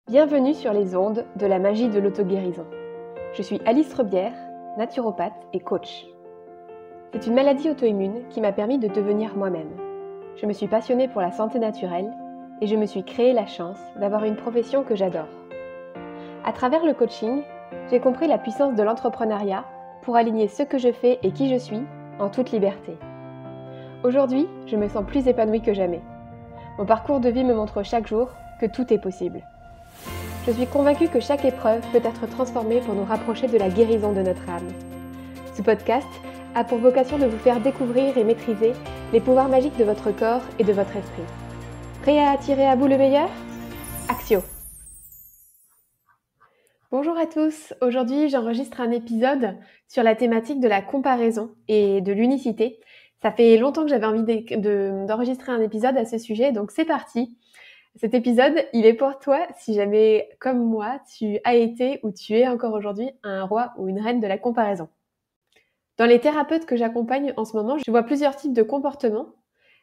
Bienvenue sur les ondes de la magie de l'auto-guérison. Je suis Alice Rebière, naturopathe et coach. C'est une maladie auto-immune qui m'a permis de devenir moi-même. Je me suis passionnée pour la santé naturelle et je me suis créé la chance d'avoir une profession que j'adore. À travers le coaching, j'ai compris la puissance de l'entrepreneuriat pour aligner ce que je fais et qui je suis en toute liberté. Aujourd'hui, je me sens plus épanouie que jamais. Mon parcours de vie me montre chaque jour que tout est possible. Je suis convaincue que chaque épreuve peut être transformée pour nous rapprocher de la guérison de notre âme. Ce podcast a pour vocation de vous faire découvrir et maîtriser les pouvoirs magiques de votre corps et de votre esprit. Prêt à attirer à vous le meilleur ? Axio! Bonjour à tous, aujourd'hui j'enregistre un épisode sur la thématique de la comparaison et de l'unicité. Ça fait longtemps que j'avais envie d'enregistrer un épisode à ce sujet, donc c'est parti. Cet épisode, il est pour toi si jamais, comme moi, tu as été ou tu es encore aujourd'hui un roi ou une reine de la comparaison. Dans les thérapeutes que j'accompagne en ce moment, je vois plusieurs types de comportements.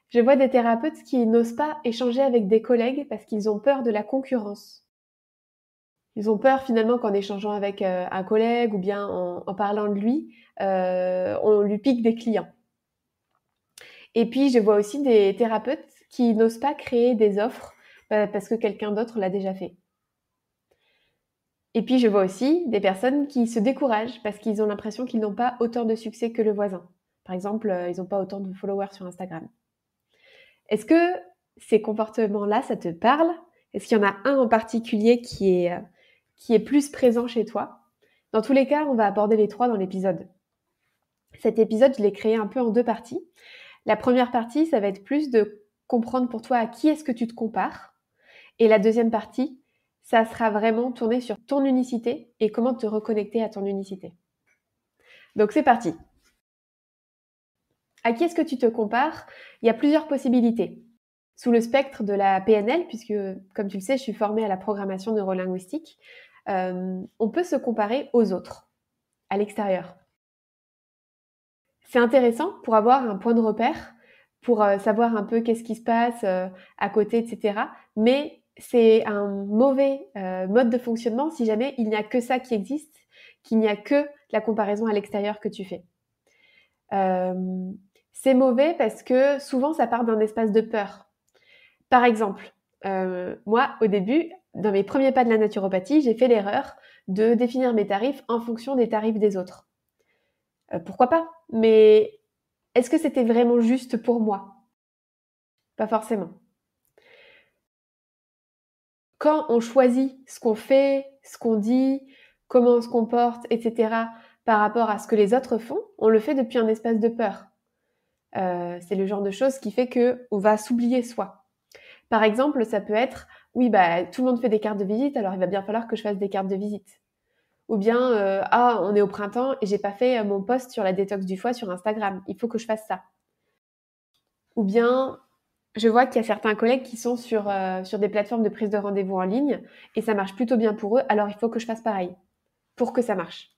Je vois des thérapeutes qui n'osent pas échanger avec des collègues parce qu'ils ont peur de la concurrence. Ils ont peur finalement qu'en échangeant avec un collègue ou bien en parlant de lui, on lui pique des clients. Et puis, je vois aussi des thérapeutes qui n'osent pas créer des offres parce que quelqu'un d'autre l'a déjà fait. Et puis, je vois aussi des personnes qui se découragent parce qu'ils ont l'impression qu'ils n'ont pas autant de succès que le voisin. Par exemple, ils n'ont pas autant de followers sur Instagram. Est-ce que ces comportements-là, ça te parle ? Est-ce qu'il y en a un en particulier qui est plus présent chez toi ? Dans tous les cas, on va aborder les trois dans l'épisode. Cet épisode, je l'ai créé un peu en deux parties. La première partie, ça va être plus de comprendre pour toi à qui est-ce que tu te compares. Et la deuxième partie, ça sera vraiment tourné sur ton unicité et comment te reconnecter à ton unicité. Donc c'est parti. À qui est-ce que tu te compares ? Il y a plusieurs possibilités. Sous le spectre de la PNL, puisque comme tu le sais, je suis formée à la programmation neurolinguistique, on peut se comparer aux autres, à l'extérieur. C'est intéressant pour avoir un point de repère, pour savoir un peu qu'est-ce qui se passe à côté, etc. Mais c'est un mauvais mode de fonctionnement si jamais il n'y a que ça qui existe, qu'il n'y a que la comparaison à l'extérieur que tu fais. C'est mauvais parce que souvent ça part d'un espace de peur. Par exemple, moi au début, dans mes premiers pas de la naturopathie, j'ai fait l'erreur de définir mes tarifs en fonction des tarifs des autres. Pourquoi pas ? Mais est-ce que c'était vraiment juste pour moi ? Pas forcément. Quand on choisit ce qu'on fait, ce qu'on dit, comment on se comporte, etc., par rapport à ce que les autres font, on le fait depuis un espace de peur. C'est le genre de choses qui fait qu'on va s'oublier soi. Par exemple, ça peut être, oui, tout le monde fait des cartes de visite, alors il va bien falloir que je fasse des cartes de visite. Ou bien, on est au printemps et j'ai pas fait mon post sur la détox du foie sur Instagram, il faut que je fasse ça. Ou bien, je vois qu'il y a certains collègues qui sont sur des plateformes de prise de rendez-vous en ligne et ça marche plutôt bien pour eux, alors il faut que je fasse pareil pour que ça marche.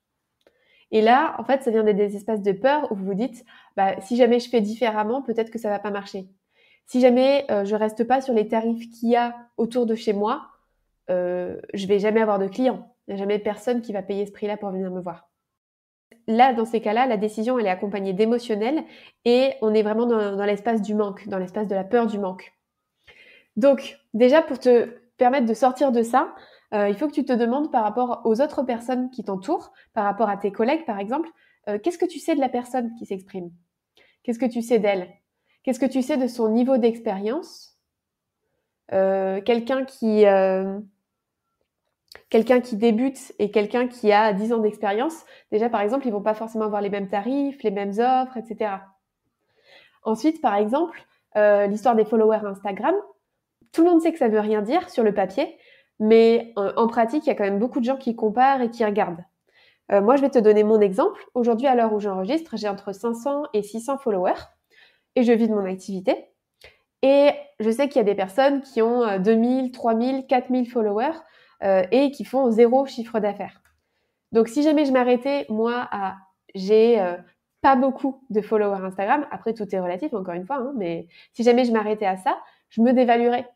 Et là, en fait, ça vient des espaces de peur où vous vous dites, si jamais je fais différemment, peut-être que ça va pas marcher. Si jamais je reste pas sur les tarifs qu'il y a autour de chez moi, je vais jamais avoir de clients. Il n'y a jamais personne qui va payer ce prix-là pour venir me voir. Là, dans ces cas-là, la décision, elle est accompagnée d'émotionnel et on est vraiment dans l'espace du manque, dans l'espace de la peur du manque. Donc, déjà, pour te permettre de sortir de ça, il faut que tu te demandes par rapport aux autres personnes qui t'entourent, par rapport à tes collègues, par exemple, qu'est-ce que tu sais de la personne qui s'exprime ? Qu'est-ce que tu sais d'elle ? Qu'est-ce que tu sais de son niveau d'expérience ? Quelqu'un qui débute et quelqu'un qui a 10 ans d'expérience, déjà, par exemple, ils vont pas forcément avoir les mêmes tarifs, les mêmes offres, etc. Ensuite, par exemple, l'histoire des followers Instagram, tout le monde sait que ça veut rien dire sur le papier, mais en pratique, il y a quand même beaucoup de gens qui comparent et qui regardent. Moi, je vais te donner mon exemple. Aujourd'hui, à l'heure où j'enregistre, j'ai entre 500 et 600 followers et je vis de mon activité. Et je sais qu'il y a des personnes qui ont 2000, 3000, 4000 followers et qui font 0 chiffre d'affaires. Donc, si jamais je m'arrêtais, moi, j'ai pas beaucoup de followers Instagram, après tout est relatif, encore une fois, mais si jamais je m'arrêtais à ça, je me dévaluerais.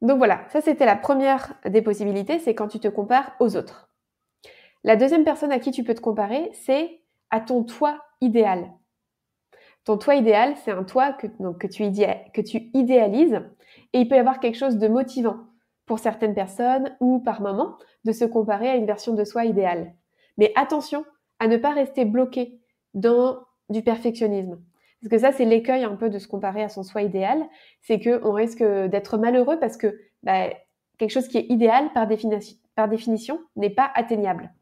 Donc voilà, ça c'était la première des possibilités, c'est quand tu te compares aux autres. La deuxième personne à qui tu peux te comparer, c'est à ton toi idéal. Ton toi idéal, c'est un toi que tu idéalises, et il peut y avoir quelque chose de motivant pour certaines personnes ou par moment de se comparer à une version de soi idéale. Mais attention à ne pas rester bloqué dans du perfectionnisme. Parce que ça, c'est l'écueil un peu de se comparer à son soi idéal, c'est qu'on risque d'être malheureux parce que quelque chose qui est idéal par définition n'est pas atteignable.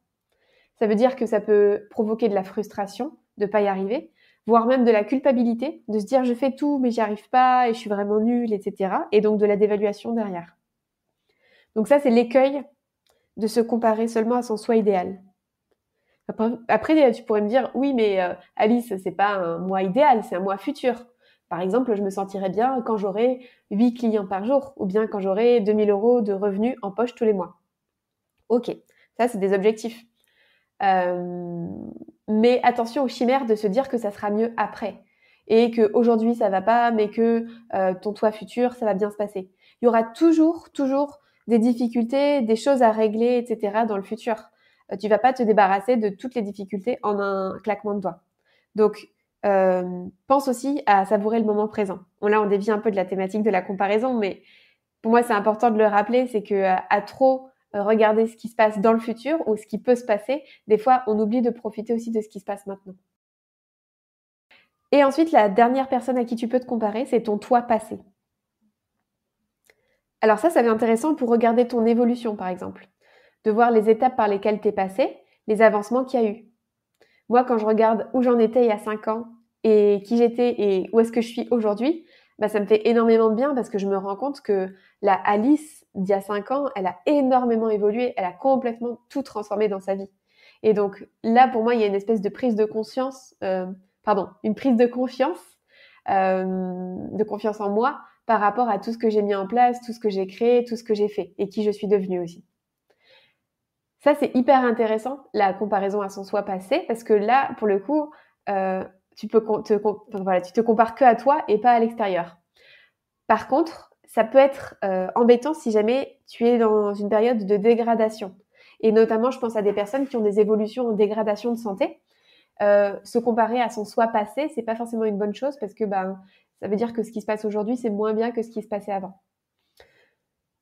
Ça veut dire que ça peut provoquer de la frustration de ne pas y arriver, voire même de la culpabilité, de se dire je fais tout mais j'y arrive pas et je suis vraiment nulle, etc. Et donc de la dévaluation derrière. Donc ça, c'est l'écueil de se comparer seulement à son soi idéal. Après, tu pourrais me dire oui mais Alice, c'est pas un moi idéal, c'est un moi futur. Par exemple, je me sentirais bien quand j'aurai 8 clients par jour ou bien quand j'aurai 2000 € de revenus en poche tous les mois. Ok, ça c'est des objectifs. Mais attention aux chimères de se dire que ça sera mieux après et qu'aujourd'hui ça va pas, mais que ton toi futur, ça va bien se passer. Il y aura toujours des difficultés, des choses à régler, etc. dans le futur. Tu vas pas te débarrasser de toutes les difficultés en un claquement de doigts. Donc, pense aussi à savourer le moment présent. Bon, là, on dévie un peu de la thématique de la comparaison, mais pour moi, c'est important de le rappeler, c'est que à trop regarder ce qui se passe dans le futur ou ce qui peut se passer, des fois, on oublie de profiter aussi de ce qui se passe maintenant. Et ensuite, la dernière personne à qui tu peux te comparer, c'est ton toi passé. Alors ça va être intéressant pour regarder ton évolution, par exemple, de voir les étapes par lesquelles tu es passé, les avancements qu'il y a eu. Moi, quand je regarde où j'en étais il y a 5 ans et qui j'étais et où est-ce que je suis aujourd'hui, ça me fait énormément de bien parce que je me rends compte que la Alice d'il y a 5 ans, elle a énormément évolué, elle a complètement tout transformé dans sa vie. Et donc là, pour moi, il y a une espèce de prise de conscience, une prise de confiance en moi par rapport à tout ce que j'ai mis en place, tout ce que j'ai créé, tout ce que j'ai fait et qui je suis devenue aussi. Ça, c'est hyper intéressant, la comparaison à son soi passé, parce que là, pour le coup, tu te compares que à toi et pas à l'extérieur. Par contre, ça peut être embêtant si jamais tu es dans une période de dégradation. Et notamment, je pense à des personnes qui ont des évolutions en dégradation de santé. Se comparer à son soi passé, c'est pas forcément une bonne chose parce que ça veut dire que ce qui se passe aujourd'hui, c'est moins bien que ce qui se passait avant.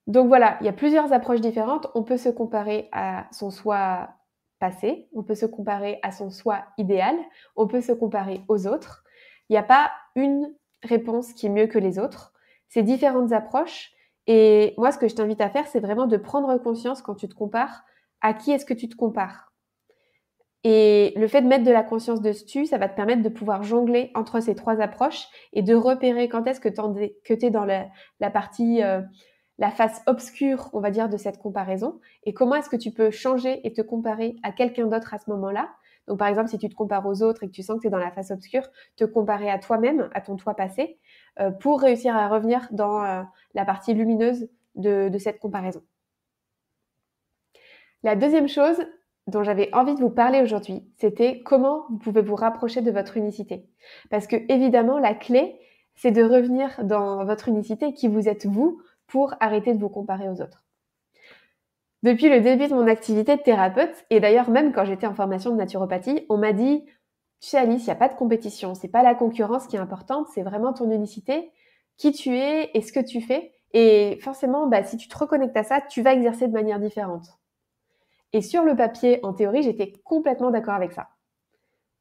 Donc voilà, il y a plusieurs approches différentes. On peut se comparer à son soi passé, on peut se comparer à son soi idéal, on peut se comparer aux autres. Il n'y a pas une réponse qui est mieux que les autres. C'est différentes approches. Et moi, ce que je t'invite à faire, c'est vraiment de prendre conscience quand tu te compares, à qui est-ce que tu te compares. Et le fait de mettre de la conscience dessus, ça va te permettre de pouvoir jongler entre ces trois approches et de repérer quand est-ce que tu es dans la partie la face obscure, on va dire, de cette comparaison et comment est-ce que tu peux changer et te comparer à quelqu'un d'autre à ce moment-là. Donc, par exemple, si tu te compares aux autres et que tu sens que tu es dans la face obscure, te comparer à toi-même, à ton toi passé, pour réussir à revenir dans la partie lumineuse de cette comparaison. La deuxième chose dont j'avais envie de vous parler aujourd'hui, c'était comment vous pouvez vous rapprocher de votre unicité. Parce que, évidemment, la clé, c'est de revenir dans votre unicité, qui vous êtes vous, pour arrêter de vous comparer aux autres. Depuis le début de mon activité de thérapeute, et d'ailleurs même quand j'étais en formation de naturopathie, on m'a dit « Tu sais Alice, il n'y a pas de compétition, c'est pas la concurrence qui est importante, c'est vraiment ton unicité, qui tu es et ce que tu fais. Et forcément, si tu te reconnectes à ça, tu vas exercer de manière différente. » Et sur le papier, en théorie, j'étais complètement d'accord avec ça.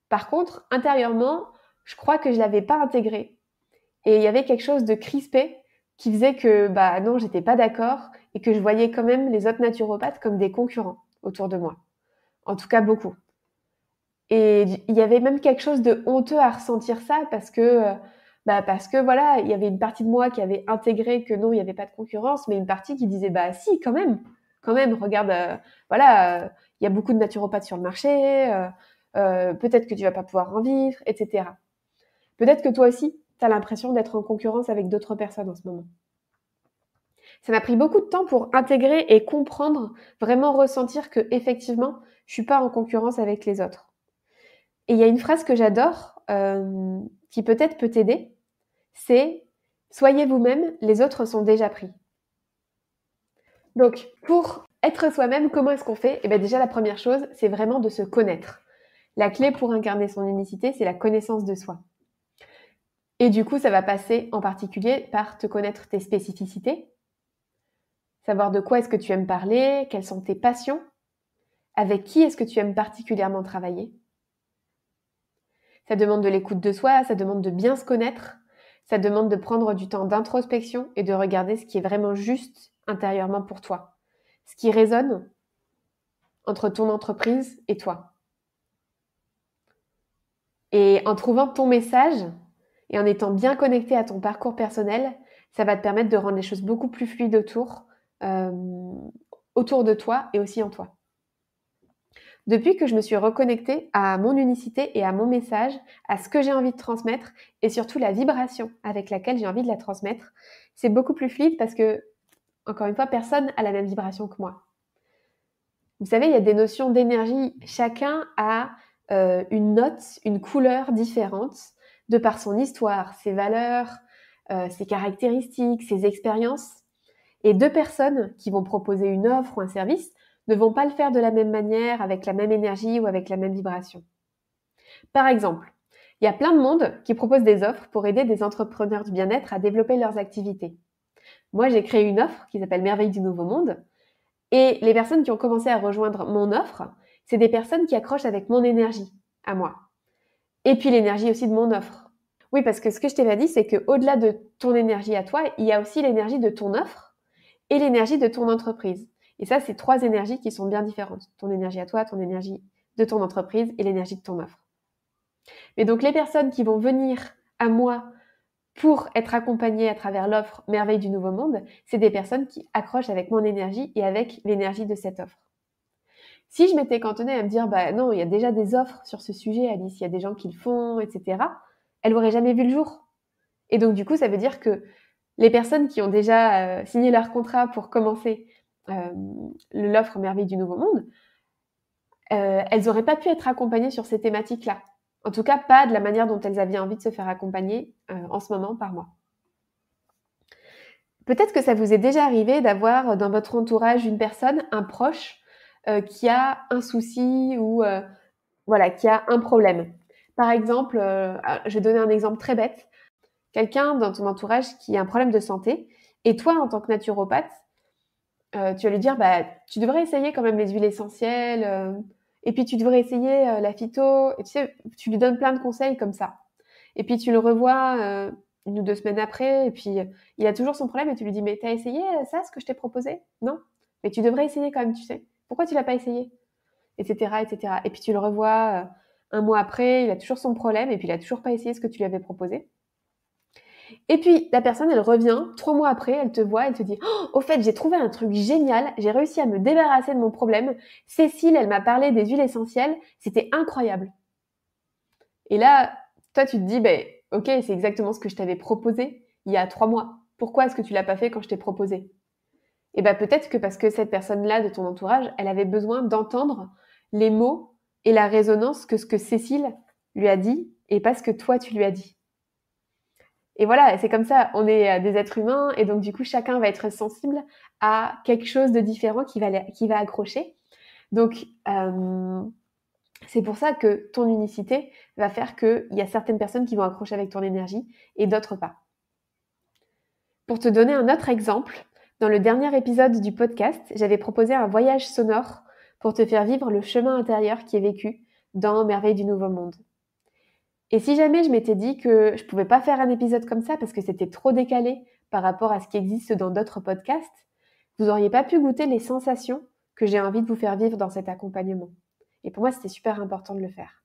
Par contre, intérieurement, je crois que je l'avais pas intégré. Et il y avait quelque chose de crispé qui faisait que non, j'étais pas d'accord et que je voyais quand même les autres naturopathes comme des concurrents autour de moi. En tout cas, beaucoup. Et il y avait même quelque chose de honteux à ressentir ça parce que voilà, il y avait une partie de moi qui avait intégré que non, il n'y avait pas de concurrence, mais une partie qui disait si, quand même, regarde, il y a beaucoup de naturopathes sur le marché, peut-être que tu vas pas pouvoir en vivre, etc. Peut-être que toi aussi, tu as l'impression d'être en concurrence avec d'autres personnes en ce moment. Ça m'a pris beaucoup de temps pour intégrer et comprendre, vraiment ressentir que effectivement, je suis pas en concurrence avec les autres. Et il y a une phrase que j'adore, qui peut-être peut t'aider, c'est « Soyez vous-même, les autres sont déjà pris ». Donc, pour être soi-même, comment est-ce qu'on fait? Eh bien déjà, la première chose, c'est vraiment de se connaître. La clé pour incarner son unicité, c'est la connaissance de soi. Et du coup, ça va passer en particulier par te connaître tes spécificités, savoir de quoi est-ce que tu aimes parler, quelles sont tes passions, avec qui est-ce que tu aimes particulièrement travailler. Ça demande de l'écoute de soi, ça demande de bien se connaître, ça demande de prendre du temps d'introspection et de regarder ce qui est vraiment juste intérieurement pour toi, ce qui résonne entre ton entreprise et toi. Et en trouvant ton message et en étant bien connecté à ton parcours personnel, ça va te permettre de rendre les choses beaucoup plus fluides autour de toi et aussi en toi. Depuis que je me suis reconnectée à mon unicité et à mon message, à ce que j'ai envie de transmettre et surtout la vibration avec laquelle j'ai envie de la transmettre, c'est beaucoup plus fluide parce que, encore une fois, personne n'a la même vibration que moi. Vous savez, il y a des notions d'énergie. Chacun a une note, une couleur différente de par son histoire, ses valeurs, ses caractéristiques, ses expériences. Et deux personnes qui vont proposer une offre ou un service ne vont pas le faire de la même manière, avec la même énergie ou avec la même vibration. Par exemple, il y a plein de monde qui propose des offres pour aider des entrepreneurs du bien-être à développer leurs activités. Moi, j'ai créé une offre qui s'appelle Merveille du Nouveau Monde. Et les personnes qui ont commencé à rejoindre mon offre, c'est des personnes qui accrochent avec mon énergie à moi. Et puis l'énergie aussi de mon offre. Oui, parce que ce que je t'ai pas dit, c'est qu'au-delà de ton énergie à toi, il y a aussi l'énergie de ton offre et l'énergie de ton entreprise. Et ça, c'est trois énergies qui sont bien différentes. Ton énergie à toi, ton énergie de ton entreprise et l'énergie de ton offre. Mais donc, les personnes qui vont venir à moi pour être accompagnées à travers l'offre Merveille du Nouveau Monde, c'est des personnes qui accrochent avec mon énergie et avec l'énergie de cette offre. Si je m'étais cantonnée à me dire, bah non, il y a déjà des offres sur ce sujet, Alice, il y a des gens qui le font, etc., elle n'aurait jamais vu le jour. Et donc, du coup, ça veut dire que les personnes qui ont déjà signé leur contrat pour commencer l'offre Merveille du Nouveau Monde, elles n'auraient pas pu être accompagnées sur ces thématiques-là. En tout cas, pas de la manière dont elles avaient envie de se faire accompagner en ce moment par moi. Peut-être que ça vous est déjà arrivé d'avoir dans votre entourage une personne, un proche, qui a un souci ou voilà, qui a un problème. Par exemple, je vais donner un exemple très bête. Quelqu'un dans ton entourage qui a un problème de santé et toi, en tant que naturopathe, tu vas lui dire, bah, tu devrais essayer quand même les huiles essentielles, et puis tu devrais essayer la phyto. Et tu sais, tu lui donnes plein de conseils comme ça. Et puis tu le revois 1 ou 2 semaines après, et puis il a toujours son problème, et tu lui dis, mais t'as essayé ça, ce que je t'ai proposé? Non? Mais tu devrais essayer quand même, tu sais. Pourquoi tu l'as pas essayé? Etc., etc. Et puis tu le revois 1 mois après, il a toujours son problème, et puis il a toujours pas essayé ce que tu lui avais proposé. Et puis, la personne, elle revient 3 mois après, elle te voit, elle te dit oh, au fait, j'ai trouvé un truc génial, j'ai réussi à me débarrasser de mon problème. Cécile, elle m'a parlé des huiles essentielles, c'était incroyable. Et là, toi, tu te dis ok, c'est exactement ce que je t'avais proposé il y a 3 mois. Pourquoi est-ce que tu l'as pas fait quand je t'ai proposé? Et peut-être que parce que cette personne-là de ton entourage, elle avait besoin d'entendre les mots et la résonance que ce que Cécile lui a dit et pas ce que toi, tu lui as dit. Et voilà, c'est comme ça, on est des êtres humains et donc du coup chacun va être sensible à quelque chose de différent qui va accrocher. Donc c'est pour ça que ton unicité va faire qu'il y a certaines personnes qui vont accrocher avec ton énergie et d'autres pas. Pour te donner un autre exemple, dans le dernier épisode du podcast, j'avais proposé un voyage sonore pour te faire vivre le chemin intérieur qui est vécu dans Merveille du Nouveau Monde. Et si jamais je m'étais dit que je pouvais pas faire un épisode comme ça parce que c'était trop décalé par rapport à ce qui existe dans d'autres podcasts, vous auriez pas pu goûter les sensations que j'ai envie de vous faire vivre dans cet accompagnement. Et pour moi, c'était super important de le faire.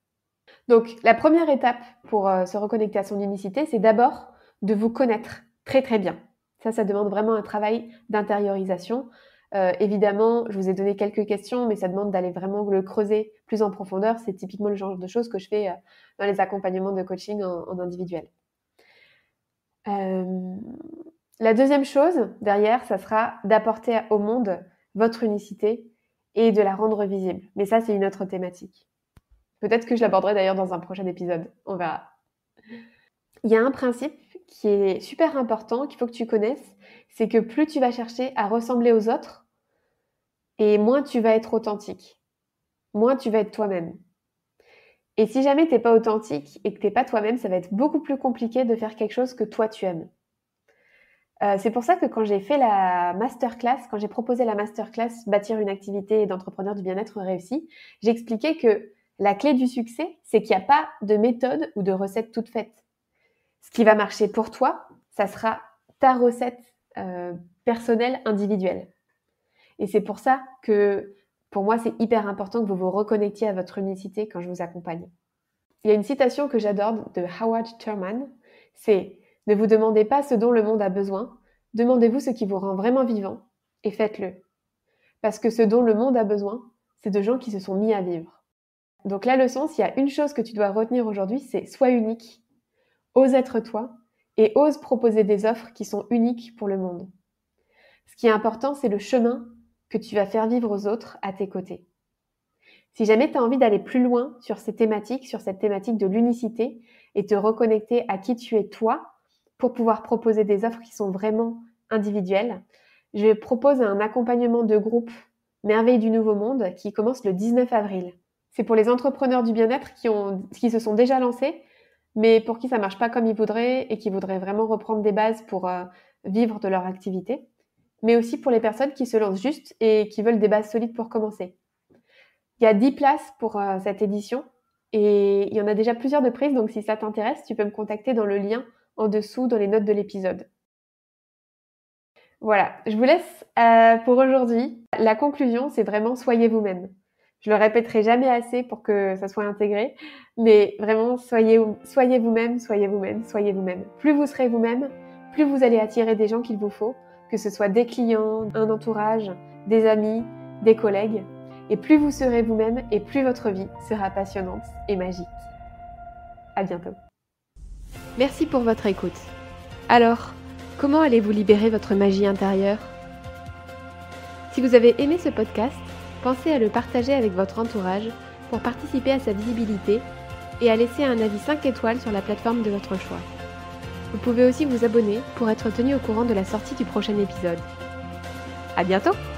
Donc, la première étape pour se reconnecter à son unicité, c'est d'abord de vous connaître très très bien. Ça demande vraiment un travail d'intériorisation. Évidemment, je vous ai donné quelques questions, mais ça demande d'aller vraiment le creuser plus en profondeur. C'est typiquement le genre de choses que je fais dans les accompagnements de coaching en individuel. La deuxième chose derrière, ça sera d'apporter au monde votre unicité et de la rendre visible. Mais ça, c'est une autre thématique. Peut-être que je l'aborderai d'ailleurs dans un prochain épisode. On verra. Il y a un principe qui est super important, qu'il faut que tu connaisses, c'est que plus tu vas chercher à ressembler aux autres, et moins tu vas être authentique, moins tu vas être toi-même. Et si jamais t'es pas authentique et que t'es pas toi-même, ça va être beaucoup plus compliqué de faire quelque chose que toi tu aimes. C'est pour ça que quand j'ai fait la masterclass, quand j'ai proposé la masterclass Bâtir une activité d'entrepreneur du bien-être réussi, j'ai expliqué que la clé du succès, c'est qu'il n'y a pas de méthode ou de recette toute faite. Ce qui va marcher pour toi, ça sera ta recette personnelle, individuelle. Et c'est pour ça que, pour moi, c'est hyper important que vous vous reconnectiez à votre unicité quand je vous accompagne. Il y a une citation que j'adore de Howard Thurman, c'est « Ne vous demandez pas ce dont le monde a besoin, demandez-vous ce qui vous rend vraiment vivant et faites-le. » Parce que ce dont le monde a besoin, c'est de gens qui se sont mis à vivre. Donc la leçon, s'il y a une chose que tu dois retenir aujourd'hui, c'est « Sois unique, ose être toi et ose proposer des offres qui sont uniques pour le monde. » Ce qui est important, c'est le chemin que tu vas faire vivre aux autres à tes côtés. Si jamais tu as envie d'aller plus loin sur cette thématique de l'unicité et te reconnecter à qui tu es toi pour pouvoir proposer des offres qui sont vraiment individuelles, je propose un accompagnement de groupe Merveille du Nouveau Monde qui commence le 19 avril. C'est pour les entrepreneurs du bien-être qui se sont déjà lancés, mais pour qui ça marche pas comme ils voudraient et qui voudraient vraiment reprendre des bases pour vivre de leur activité, mais aussi pour les personnes qui se lancent juste et qui veulent des bases solides pour commencer. Il y a 10 places pour cette édition et il y en a déjà plusieurs de prises, donc si ça t'intéresse, tu peux me contacter dans le lien en dessous dans les notes de l'épisode. Voilà, je vous laisse pour aujourd'hui. La conclusion, c'est vraiment soyez vous-même. Je le répéterai jamais assez pour que ça soit intégré, mais vraiment soyez vous-même, soyez vous-même, soyez vous-même. Plus vous serez vous-même, plus vous allez attirer des gens qu'il vous faut, que ce soit des clients, un entourage, des amis, des collègues. Et plus vous serez vous-même et plus votre vie sera passionnante et magique. À bientôt. Merci pour votre écoute. Alors, comment allez-vous libérer votre magie intérieure ? Si vous avez aimé ce podcast, pensez à le partager avec votre entourage pour participer à sa visibilité et à laisser un avis 5 étoiles sur la plateforme de votre choix. Vous pouvez aussi vous abonner pour être tenu au courant de la sortie du prochain épisode. À bientôt!